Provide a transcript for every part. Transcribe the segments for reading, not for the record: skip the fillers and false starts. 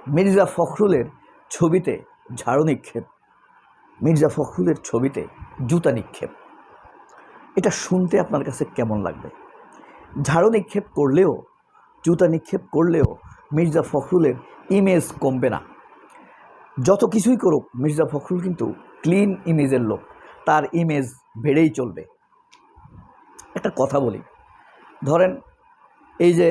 মির্জা ফখরুলের ছবিতে ঝাড়ু নিক্ষেপ, মির্জা ফখরুলের ছবিতে জুতা নিক্ষেপ। এটা শুনতে আপনার কাছে কেমন লাগবে? ঝাড়ু নিক্ষেপ করলেও, জুতা নিক্ষেপ করলেও মির্জা ফখরুলের ইমেজ কমবে না। যত কিছুই করুক, মির্জা ফখরুল কিন্তু ক্লিন ইমেজের লোক, তার ইমেজ বেড়েই চলবে। একটা কথা বলি, ধরেন এই যে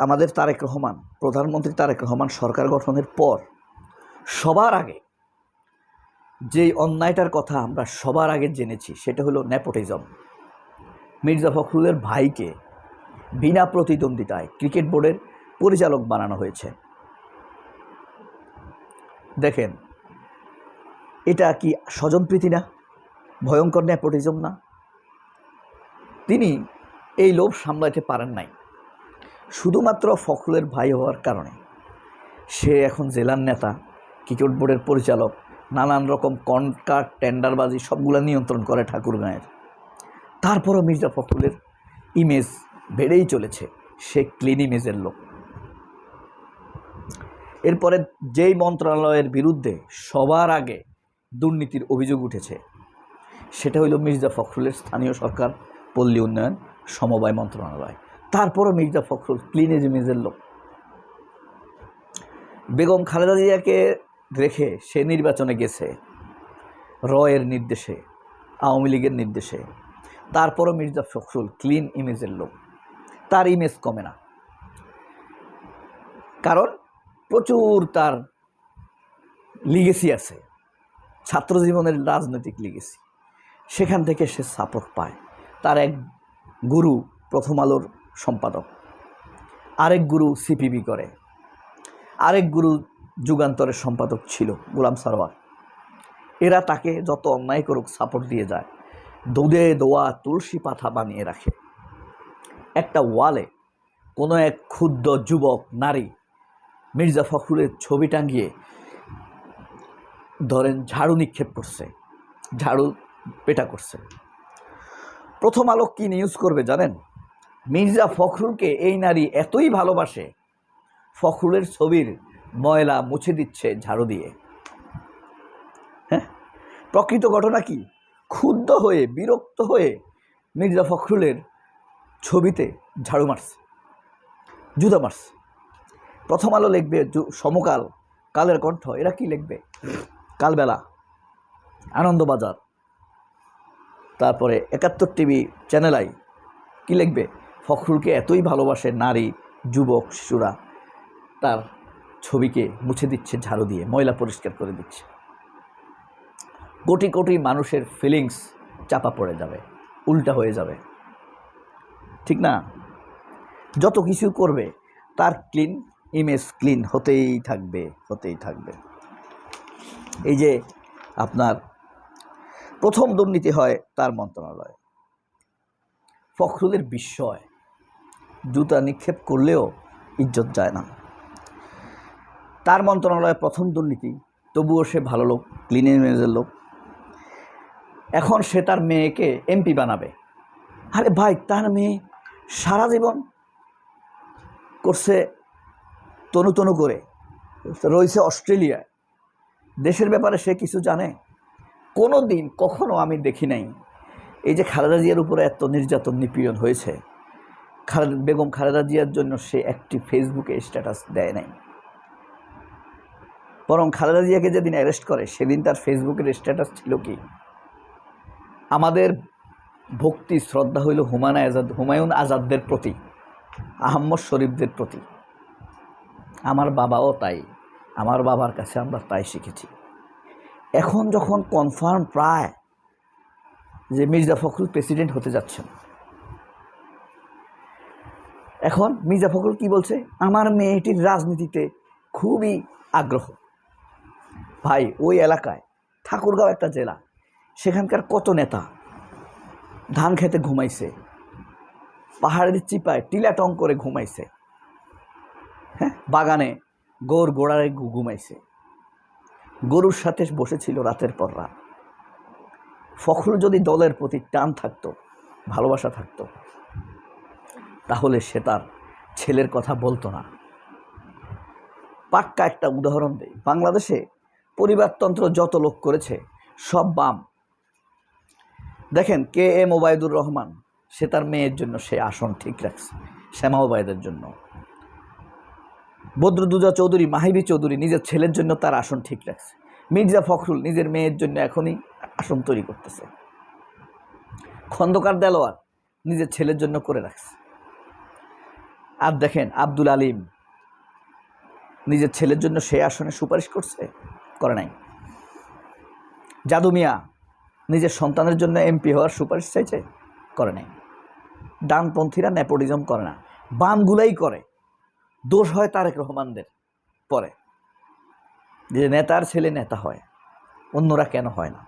আমাদের তারেক রহমান, প্রধানমন্ত্রী তারেক রহমান সরকার গঠনের পর সবার আগে যেই অন্যায়টার কথা আমরা সবার আগে জেনেছি সেটা হলো নেপোটিজম। মির্জা ফখরুলের ভাইকে বিনা প্রতিদ্বন্দ্বিতায় ক্রিকেট বোর্ডের পরিচালক বানানো হয়েছে। দেখেন, এটা কি স্বজনপ্রীতি না? ভয়ঙ্কর নেপোটিজম না? তিনি এই লোভ সামলাতে পারেন নাই। শুধুমাত্র ফখরুলের ভাই হওয়ার কারণে সে এখন জেলার নেতা, ক্রিকেট বোর্ডের পরিচালক, নানান রকম কন্ট্রাক্ট টেন্ডারবাজি সবগুলো নিয়ন্ত্রণ করে ঠাকুরগাঁয়ের। তারপরও মির্জা ফখরুলের ইমেজ বেড়েই চলেছে, সে ক্লিন ইমেজের লোক। এরপরে যেই মন্ত্রণালয়ের বিরুদ্ধে সবার আগে দুর্নীতির অভিযোগ উঠেছে সেটা হইল মির্জা ফখরুলের স্থানীয় সরকার পল্লী উন্নয়ন সমবায় মন্ত্রণালয়। তারপরও মির্জা ফখরুল ক্লিন ইমেজের লোক। বেগম খালেদা জিয়াকে রেখে সে নির্বাচনে গেছে রয়ের নির্দেশে, আওয়ামী লীগের নির্দেশে। তারপরও মির্জা ফখরুল ক্লিন ইমেজের লোক, তার ইমেজ কমে না। কারণ প্রচুর তার লিগেসি আছে, ছাত্র জীবনের রাজনৈতিক লিগেসি, সেখান থেকে সে সাপোর্ট পায়। তার এক গুরু প্রথম আলোর সম্পাদক, আরেক গুরু সিপিবি করে, আরেক গুরু যুগান্তরের সম্পাদক ছিল গোলাম সারোয়ার। এরা তাকে যত অন্যায় করুক সাপোর্ট দিয়ে যায়, দুধে দোয়া তুলসী পাতা বানিয়ে রাখে। একটা ওয়ালে কোনো এক ক্ষুদ্র যুবক নারী মির্জা ফখরুলের ছবি টাঙিয়ে ধরেন ঝাড়ু নিক্ষেপ করছে, ঝাড়ু পেটা করছে। প্রথম আলো কি নিউজ করবে জানেন? মির্জা ফখরুলকে এই নারী এতই ভালোবাসে, ফখরুলের ছবির ময়লা মুছে দিচ্ছে ঝাড়ু দিয়ে। হ্যাঁ, প্রকৃত ঘটনা কি? ক্ষুব্ধ হয়ে, বিরক্ত হয়ে মির্জা ফখরুলের ছবিতে ঝাড়ু মারছে, জুতা মারছে। প্রথম আলো লিখবে, সমকাল, কালের কণ্ঠ, এরা কি লিখবে? কালবেলা, আনন্দবাজার, তারপরে ৭১ টিভি, চ্যানেল আই কি লিখবে? ফখরুলকে এতই ভালোবাসে নারী, যুবক, শিশুরা, তার ছবিকে মুছে দিচ্ছে ঝাড়ু দিয়ে, ময়লা পরিষ্কার করে দিচ্ছে। কোটি কোটি মানুষের ফিলিংস চাপা পড়ে যাবে, উল্টা হয়ে যাবে, ঠিক না? যত কিছু করবে তার ক্লিন ইমেজ ক্লিন হতেই থাকবে, হতেই থাকবে। এই যে আপনার প্রথম দুর্নীতি হয় তার মন্ত্রণালয়, ফখরুলের বিস্ময়, জুতা নিক্ষেপ করলেও ইজ্জত যায় না। তার মন্ত্রণালয়ে প্রথম দুর্নীতি, তবুও সে ভালো লোক, ক্লিন ইমেজের লোক। এখন সে তার মেয়েকে এমপি বানাবে। আরে ভাই, তার মেয়ে সারা জীবন করছে তনু তনু করে, রয়েছে অস্ট্রেলিয়ায়, দেশের ব্যাপারে সে কিছু জানে? কোনো দিন কখনো আমি দেখি নাই। এই যে খালেদা জিয়ার উপরে এত নির্যাতন নিপীড়ন হয়েছে, বেগম খালেদা জিয়ার জন্য সে একটি ফেসবুকে স্ট্যাটাস দেয় নাই। বরং খালেদা জিয়াকে যেদিন অ্যারেস্ট করে সেদিন তার ফেসবুকের স্ট্যাটাস ছিল কি? আমাদের ভক্তি শ্রদ্ধা হইল হুমায়ুন আজাদদের প্রতি, আহম্মদ শরীফদের প্রতি। আমার বাবাও তাই, আমার বাবার কাছে আমরা তাই শিখেছি। এখন যখন কনফার্ম প্রায় যে মির্জা ফখরুল প্রেসিডেন্ট হতে যাচ্ছেন, এখন মির্জা ফখরুল কি বলছে? আমার মেয়েটির রাজনীতিতে খুবই আগ্রহ। ভাই, ওই এলাকায় ঠাকুরগাঁও একটা জেলা, সেখানকার কত নেতা ধান খেতে ঘুমাইছে, পাহাড়ের চিপায় টিলাটং করে ঘুমাইছে, হ্যাঁ, বাগানে গরুর গোড়ায় ঘুমাইছে, গরুর সাথে বসেছিল রাতের পর রাত। ফখরুল যদি দলের প্রতি টান থাকতো, ভালোবাসা থাকতো, তাহলে সে তার ছেলের কথা বলতো না। পাক্কা একটা উদাহরণ দেই। বাংলাদেশে পরিবারতন্ত্র যত লোক করেছে সব বাম। দেখেন কে এম ওবায়দুর রহমান, সে তার মেয়ের জন্য সে আসন ঠিক রাখছে, শ্যামা ওবায়দের জন্য। বদরুদ্দোজা চৌধুরী, মাহিবী চৌধুরী নিজের ছেলের জন্য তার আসন ঠিক রাখছে। মির্জা ফখরুল নিজের মেয়ের জন্য এখনই আসন তৈরি করতেছে। খন্দকার দেলোয়ার নিজের ছেলের জন্য করে রাখছে। আর দেখেন আব্দুল আলিম নিজের ছেলের জন্য সে আসনে সুপারিশ করছে, করে নাই। জাদু মিয়া নিজের সন্তানের জন্য এমপি হওয়ার সুপারিশ চাইছে, করে নাই। ডানপন্থীরা নেপোটিজম করে না, বামগুলাই করে। দোষ হয় তারেক রহমানদের পরে, যে নেতার ছেলে নেতা হয়, অন্যরা কেন হয় না।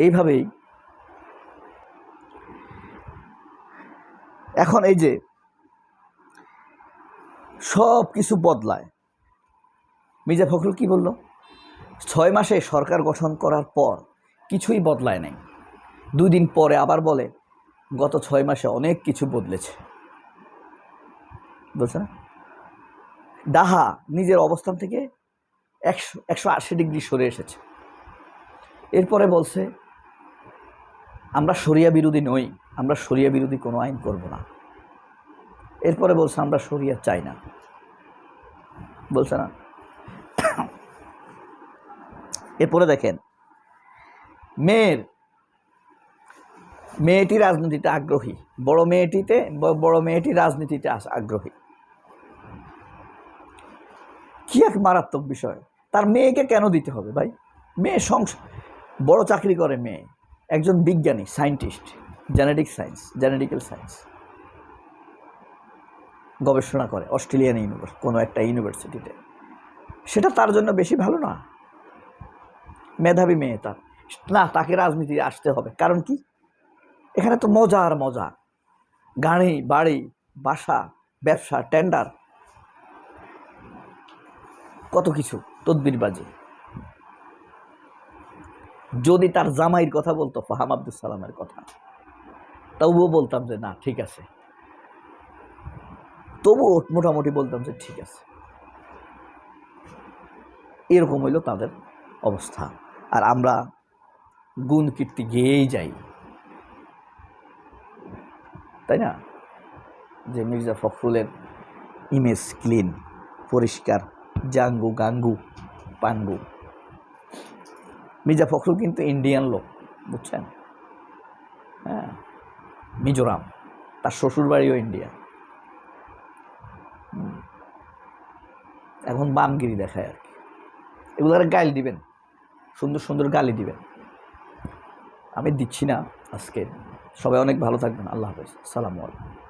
এইভাবেই এখন এই যে সব কিছু বদলায়। মির্জা ফখরুল কি বলল? 6 মাসে সরকার গঠন করার পর কিছুই বদলায় নাই। 2 দিন পরে আবার বলে গত 6 মাসে অনেক কিছু বদলেছে। বলছে না? ডাহা নিজের অবস্থান থেকে 180 ডিগ্রি সরে এসেছে। এরপরে বলছে আমরা শরিয়া বিরোধী নই, আমরা শরিয়া বিরোধী কোনো আইন করব না। এরপরে বলছে আমরা শরিয়া চাই না, বলছে না? এরপরে দেখেন মেয়েটি রাজনীতিতে আগ্রহী, বড় মেয়েটি রাজনীতিতে আগ্রহী। কি এক মারাত্মক বিষয়! তার মেয়েকে কেন দিতে হবে ভাই? মেয়ে বড় চাকরি করে, মেয়ে একজন বিজ্ঞানী, সায়েন্টিস্ট, জেনেটিক্যাল সায়েন্স গবেষণা করে অস্ট্রেলিয়ান কোনো একটা ইউনিভার্সিটিতে। সেটা তার জন্য বেশি ভালো না? মেধাবী মেয়ে তার, না তাকে রাজনীতি আসতে হবে। কারণ কি? এখানে তো মজা আর মজা, গাড়ি বাড়ি বাসা ব্যবসা টেন্ডার কত কিছু, তদবিরবাজি। যদি তার জামাইয়ের কথা বলতো, ফাহাম আব্দুল সালামের কথা, তবুও বলতাম যে না ঠিক আছে, তবুও মোটামুটি বলতাম যে ঠিক আছে। এরকম হইল তাদের অবস্থা। আর আমরা গুণ কীর্তি গেয়েই যাই, তাই না? যে মির্জা ফখরুলের ইমেজ ক্লিন, পরিষ্কার, জাঙ্গু গাঙ্গু পাঙ্গু। মির্জা ফখরুল কিন্তু ইন্ডিয়ান লোক, বুঝছেন? হ্যাঁ, মিজোরাম, তার শ্বশুর বাড়িও ইন্ডিয়া। এখন বামগিরি দেখায় আর কি। এগুলার গালি দিবেন, সুন্দর সুন্দর গালি দিবেন, আমি দিচ্ছি না আজকে। সবাই অনেক ভালো থাকবেন। আল্লাহ হাফেজ, আসসালামু আলাইকুম।